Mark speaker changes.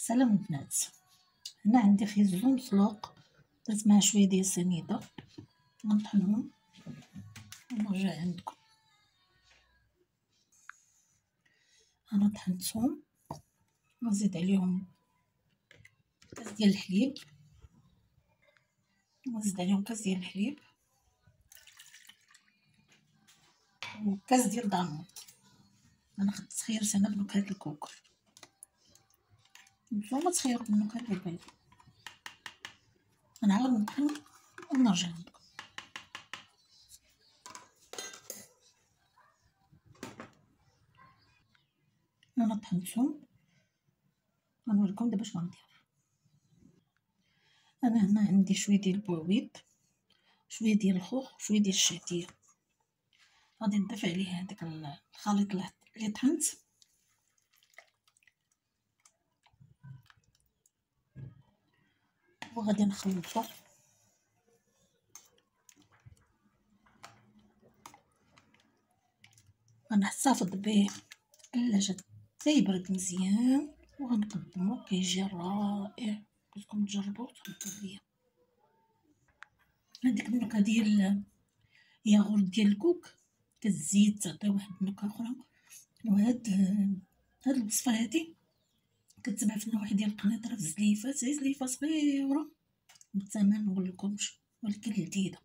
Speaker 1: سلام البنات. هنا عندي خيزو مسلوق، درت معاه شويه ديال السنيده، غنطحنهم ونرجع عندكم. انا طحنتهم ونزيد عليهم كاس ديال الحليب، وكاس ديال دامون. انا خدت تخيرت انا بنكهه الكوك، نتوما تخيروا بنكهه البيض. غنعاود نطحن ونرجع عندكم. انا طحنتهم، غنوريكم دابا اش غندير. انا هنا عندي شويه ديال البويض، شويه ديال الخوخ، شويه ديال الشعريه. غادي نضيف عليه هذاك الخليط اللي طحنت، وغادي نخلطو. غنحتفظ به الثلاجة حتى يبرد مزيان وغنقدمو، كيجي رائع. بغيتكم تجربوه وتقولوا ليا. هذيك النكهه ديال ياغورت ديال الكوك كتزيد تعطي واحد النكهه اخرى. وهاد الوصفه هادي كتباع في نوع ديال القنيطره في زليفه صغيره، بالثمن نقول لكمش، ولكن لذيذه.